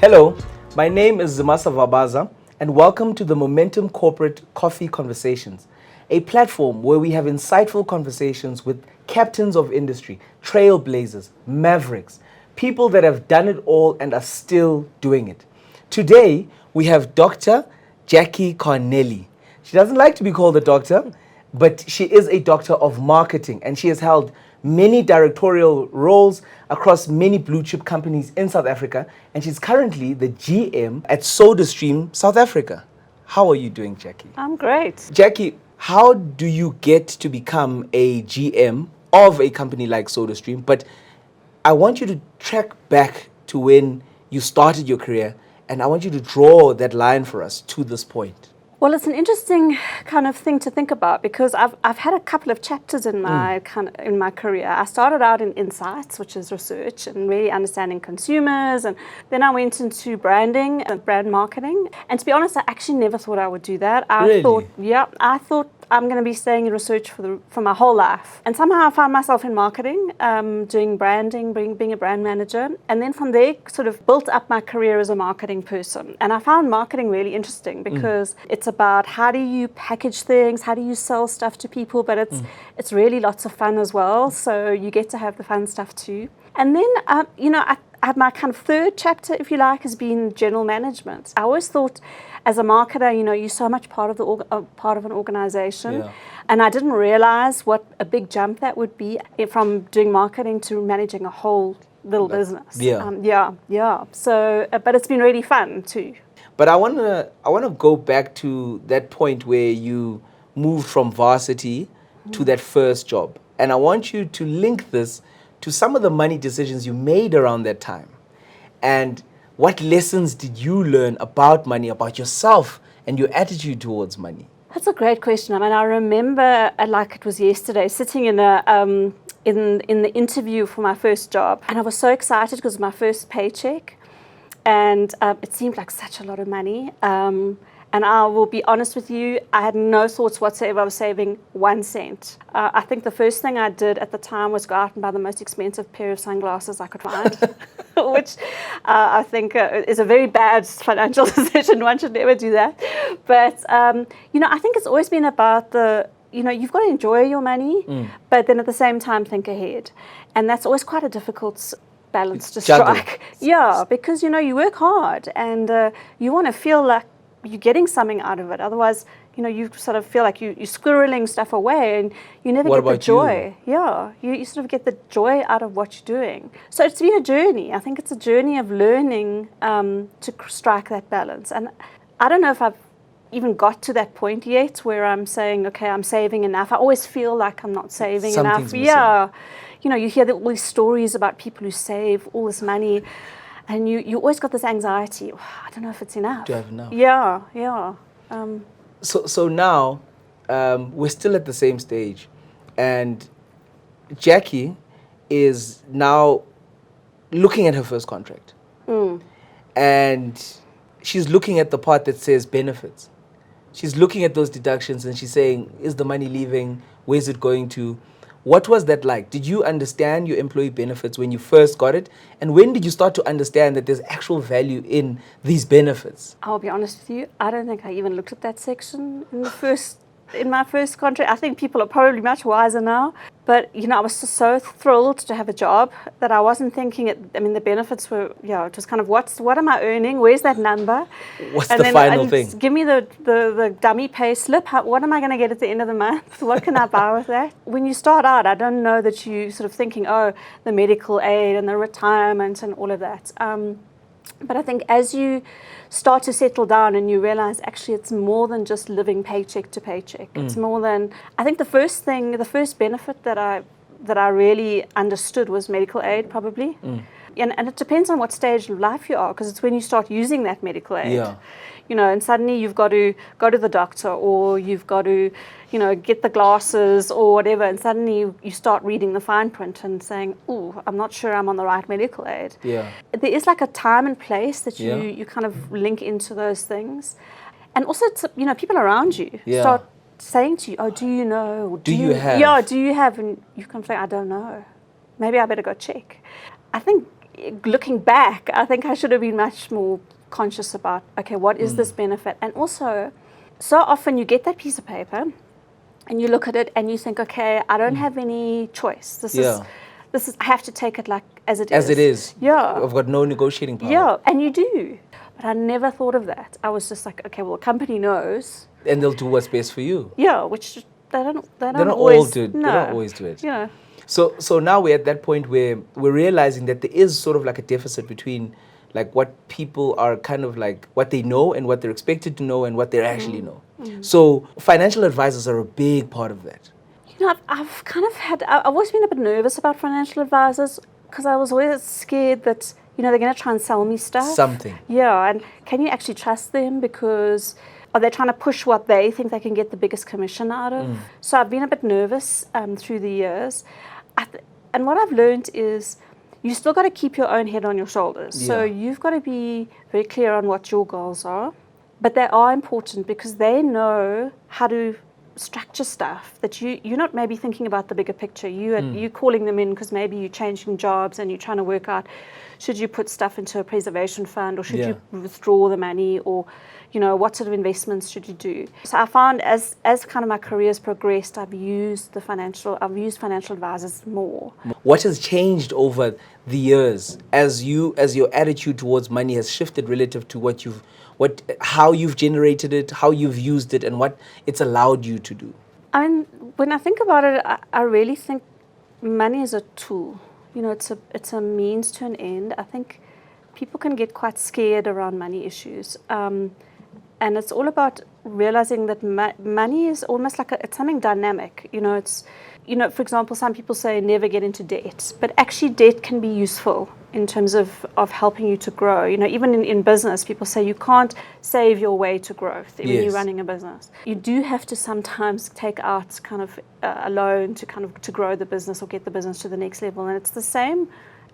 Hello, my name is Zimasa Vabaza, and welcome to the Momentum Corporate Coffee Conversations, a platform where we have insightful conversations with captains of industry, trailblazers, mavericks, people that have done it all and are still doing it. Today, we have Dr. Jacqui Carnelley. She doesn't like to be called a doctor, but she is a doctor of marketing, and she has held many directorial roles across many blue chip companies in South Africa, and she's currently the GM at SodaStream South Africa. How are you doing, Jacqui? I'm great. Jacqui, how do you get to become a GM of a company like SodaStream? But I want you to track back to when you started your career, and I want you to draw that line for us to this point. Well, it's an interesting kind of thing to think about because I've had a couple of chapters in my in my career. I started out in insights, which is research and really understanding consumers, and then I went into branding and brand marketing. And to be honest, I actually never thought I would do that. I thought I'm going to be staying in research for my whole life. And somehow I found myself in marketing, doing branding, being a brand manager. And then from there, sort of built up my career as a marketing person. And I found marketing really interesting because it's about how do you package things, how do you sell stuff to people, but it's really lots of fun as well. So you get to have the fun stuff too. And then, I had my kind of third chapter, if you like, has been general management. I always thought, as a marketer, you're so much part of part of an organization, and I didn't realize what a big jump that would be from doing marketing to managing a whole little business. So, but it's been really fun too. But I wanna go back to that point where you moved from varsity to that first job, and I want you to link this to some of the money decisions you made around that time, and what lessons did you learn about money, about yourself, and your attitude towards money? That's a great question. I mean, I remember, like it was yesterday, sitting in in the interview for my first job, and I was so excited because it was my first paycheck, and it seemed like such a lot of money. And I will be honest with you, I had no thoughts whatsoever of saving 1 cent. I think the first thing I did at the time was go out and buy the most expensive pair of sunglasses I could find, which I think is a very bad financial decision. One should never do that. But, I think it's always been about you've got to enjoy your money, but then at the same time think ahead. And that's always quite a difficult balance to strike. Yeah, because, you work hard and you want to feel like you're getting something out of it. Otherwise, you sort of feel like you're squirreling stuff away and you never get the joy. You? Yeah, you sort of get the joy out of what you're doing. So it's been a journey. I think it's a journey of learning to strike that balance. And I don't know if I've even got to that point yet where I'm saying, okay, I'm saving enough. I always feel like I'm not saving enough. Yeah. You hear all these stories about people who save all this money. And you always got this anxiety. Oh, I don't know if it's enough. Do I have enough? Yeah. So now we're still at the same stage, and Jacqui is now looking at her first contract, and she's looking at the part that says benefits. She's looking at those deductions and she's saying, "Is the money leaving? Where's it going to?" What was that like? Did you understand your employee benefits when you first got it? And when did you start to understand that there's actual value in these benefits? I'll be honest with you, I don't think I even looked at that section in my first contract. I think people are probably much wiser now. But, I was just so thrilled to have a job that I wasn't thinking the benefits were, it was kind of what am I earning? Where's that number? What's the final thing? Give me the dummy pay slip. What am I going to get at the end of the month? What can I buy with that? When you start out, I don't know that you sort of thinking, oh, the medical aid and the retirement and all of that. But I think as you start to settle down and you realize actually it's more than just living paycheck to paycheck. It's more than, I think the first benefit that I really understood was medical aid probably. And it depends on what stage of life you are, because it's when you start using that medical aid. Yeah. And suddenly you've got to go to the doctor, or you've got to, get the glasses or whatever, and suddenly you start reading the fine print and saying, "Oh, I'm not sure I'm on the right medical aid." Yeah. There is like a time and place that you kind of link into those things, and also people around you start saying to you, "Oh, do you know? Do you have? Yeah, do you have?" And you can say, "I don't know. Maybe I better go check." I think looking back, I think I should have been much more conscious about, okay, what is this benefit? And also, so often you get that piece of paper and you look at it and you think, okay, I don't have any choice. This is, I have to take it like as it is. As it is. Yeah. I've got no negotiating power. Yeah, and you do. But I never thought of that. I was just like, okay, well, the company knows. And they'll do what's best for you. Yeah, which they don't always always do it. No. They don't always do it. You know. So now we're at that point where we're realizing that there is sort of like a deficit between like what people are kind of like, what they know and what they're expected to know and what they actually know. So financial advisors are a big part of that. You know, I've kind of I've always been a bit nervous about financial advisors because I was always scared that, you know, they're going to try and sell me stuff. Something. Yeah, and can you actually trust them because are they trying to push what they think they can get the biggest commission out of? So I've been a bit nervous through the years. And what I've learned is you still got to keep your own head on your shoulders. So you've got to be very clear on what your goals are. But they are important because they know how to structure stuff that you're not maybe thinking about the bigger picture. You calling them in because maybe you're changing jobs and you're trying to work out, should you put stuff into a preservation fund or should you withdraw the money, or, you know, what sort of investments should you do? So I found as kind of my career's progressed, I've used financial advisors more. What has changed over the years as your attitude towards money has shifted relative to how you've generated it, how you've used it, and what it's allowed you to do? I mean, when I think about it, I really think money is a tool. You know, it's a means to an end. I think people can get quite scared around money issues. And it's all about realizing that money is almost like it's something dynamic. You know, for example, some people say never get into debt, but actually debt can be useful in terms of helping you to grow. You know, even in business, people say you can't save your way to growth when you're running a business. You do have to sometimes take out kind of a loan to grow the business or get the business to the next level. And it's the same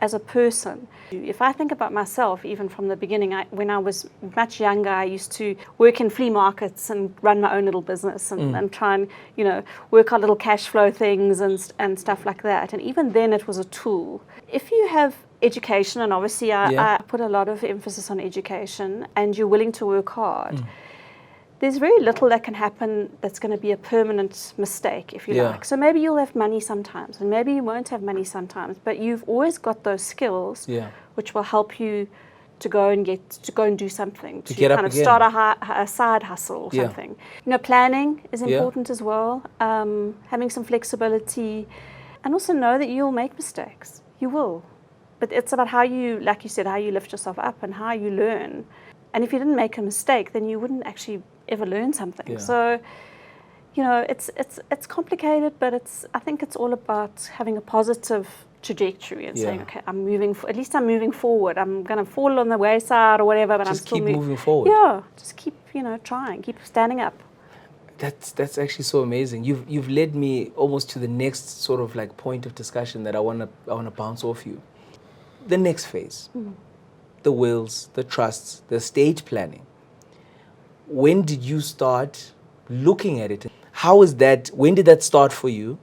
as a person. If I think about myself, even from the beginning, when I was much younger, I used to work in flea markets and run my own little business and try and, you know, work out little cash flow things and stuff like that. And even then it was a tool. If you have education, and obviously I put a lot of emphasis on education, and you're willing to work hard, there's very little that can happen that's going to be a permanent mistake, if you like. So maybe you'll have money sometimes, and maybe you won't have money sometimes, but you've always got those skills which will help you to go and do something, to get kind up of again. start a side hustle or something. You know, planning is important as well, having some flexibility, and also know that you'll make mistakes. You will. But it's about how you, like you said, how you lift yourself up and how you learn. And if you didn't make a mistake, then you wouldn't actually ever learn something. So, you know, it's complicated, but I think it's all about having a positive trajectory and saying, okay, I'm moving forward. I'm going to fall on the wayside or whatever, but just I'm still keep moving forward. Yeah, just keep, you know, trying, keep standing up. That's actually so amazing. You've led me almost to the next sort of like point of discussion that I wanna bounce off you. The next phase. The wills, the trusts, the estate planning. When did you start looking at it? How is that? When did that start for you?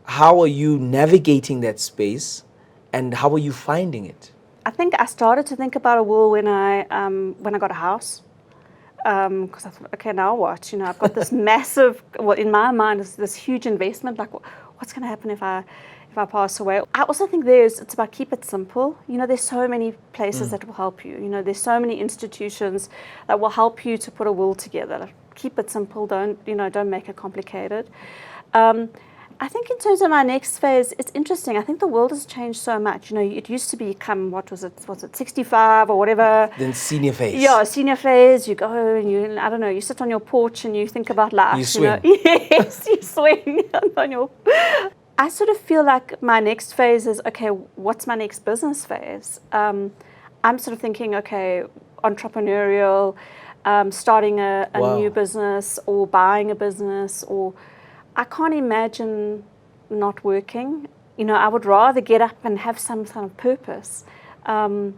How are you navigating that space, and how are you finding it? I think I started to think about a will when I got a house. Because I thought, okay, now what? You know, I've got this massive, well, in my mind, this huge investment. Like, what's going to happen if I pass away? I also think it's about keep it simple. You know, there's so many places that will help you. You know, there's so many institutions that will help you to put a will together. Keep it simple. Don't make it complicated. I think in terms of my next phase, it's interesting. I think the world has changed so much. You know, it used to become, what was it, 65 or whatever? Then senior phase. Yeah, senior phase. You go and you sit on your porch and you think about life. You swing. You know? Yes, you swing on your... I sort of feel like my next phase is, okay, what's my next business phase? I'm sort of thinking, okay, entrepreneurial, starting a new business or buying a business, or I can't imagine not working. You know, I would rather get up and have some kind of purpose. So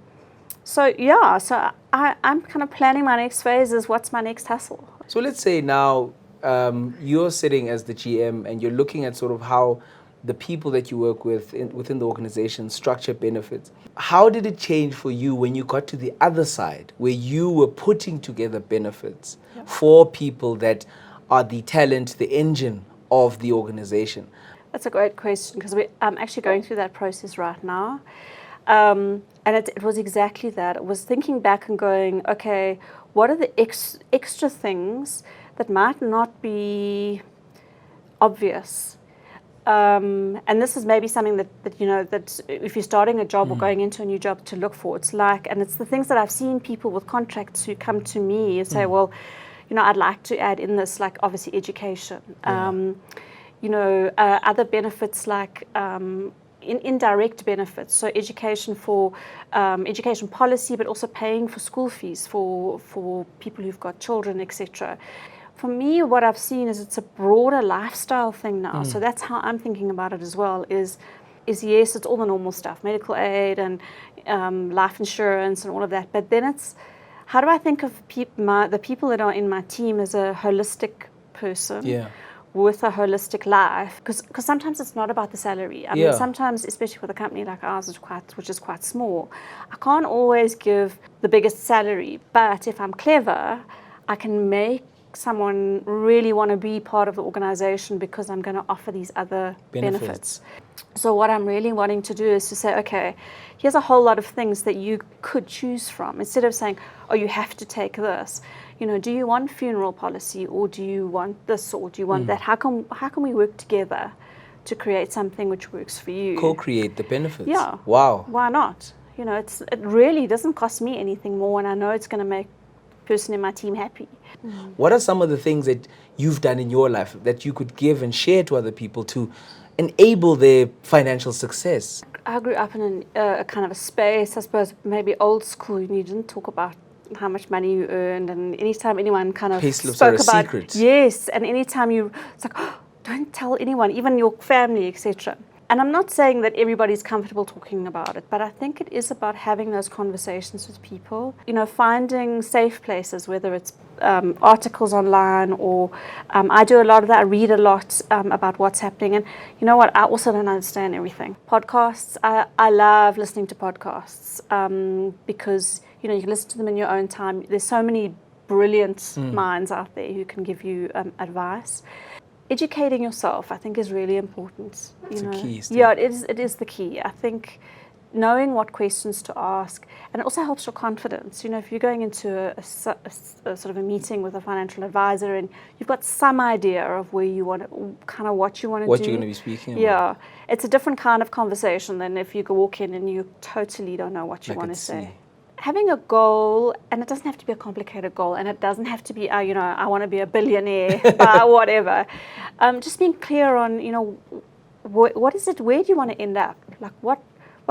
I'm kind of planning my next phase is what's my next hustle. So let's say now you're sitting as the GM and you're looking at sort of how the people that you work with within the organization structure benefits. How did it change for you when you got to the other side, where you were putting together benefits for people that are the talent, the engine of the organization? That's a great question, because I'm actually going through that process right now. And it was exactly that. I was thinking back and going, okay, what are the extra things that might not be obvious? And this is maybe something that if you're starting a job or going into a new job, to look for. It's the things that I've seen people with contracts who come to me and say, well, I'd like to add in this, like obviously education. Other benefits like indirect benefits, so education for education policy, but also paying for school fees for people who've got children, etc. For me, what I've seen is it's a broader lifestyle thing now. So that's how I'm thinking about it as well, is yes, it's all the normal stuff, medical aid and life insurance and all of that, but then it's, how do I think of the people that are in my team as a holistic person with a holistic life? Because sometimes it's not about the salary. I mean, sometimes, especially with a company like ours, which is quite small, I can't always give the biggest salary, but if I'm clever, I can make someone really want to be part of the organization because I'm going to offer these other benefits. So what I'm really wanting to do is to say, okay, here's a whole lot of things that you could choose from. Instead of saying, oh, you have to take this. Do you want funeral policy, or do you want this, or do you want that? How can we work together to create something which works for you? Co-create the benefits. Yeah. Wow. Why not? It really doesn't cost me anything more, and I know it's going to make the person in my team happy. What are some of the things that you've done in your life that you could give and share to other people to enable their financial success? I grew up in a kind of a space, I suppose, maybe old school. You didn't talk about how much money you earned, and anytime anyone kind of spoke about secret. Yes, and anytime it's like, oh, don't tell anyone, even your family, etc. And I'm not saying that everybody's comfortable talking about it, but I think it is about having those conversations with people, finding safe places, whether it's articles online or I do a lot of that. I read a lot about what's happening. And you know what? I also don't understand everything. Podcasts, I love listening to podcasts because, you can listen to them in your own time. There's so many brilliant minds out there who can give you advice. Educating yourself, I think, is really important. It's a key. Yeah, it is the key. I think knowing what questions to ask, and it also helps your confidence. If you're going into a sort of a meeting with a financial advisor and you've got some idea of where you want to, kind of what you want to do. What you're going to be speaking about. Yeah, it's a different kind of conversation than if you go walk in and you totally don't know what you want to say. Having a goal, and it doesn't have to be a complicated goal, and it doesn't have to be, I want to be a billionaire, whatever. Just being clear on, what is it? Where do you want to end up? Like, what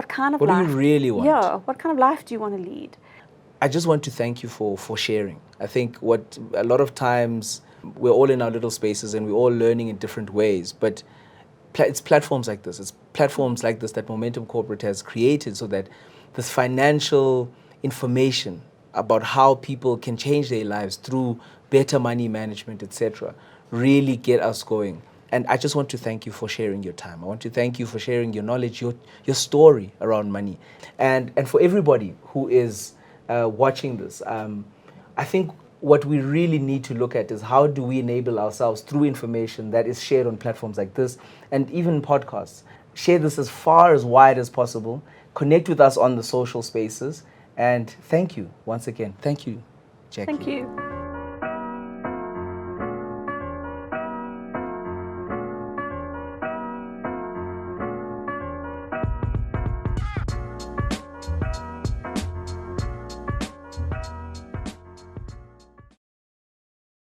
kind of life? What do you really want? Yeah, what kind of life do you want to lead? I just want to thank you for sharing. I think what a lot of times we're all in our little spaces and we're all learning in different ways, but it's platforms like this. It's platforms like this that Momentum Corporate has created so that this financial information about how people can change their lives through better money management, etc., really get us going. And I just want to thank you for sharing your time. I want to thank you for sharing your knowledge, your story around money. And for everybody who is watching this, I think what we really need to look at is how do we enable ourselves through information that is shared on platforms like this and even podcasts. Share this as far as wide as possible. Connect with us on the social spaces. And thank you once again. Thank you, Jacqui. Thank you.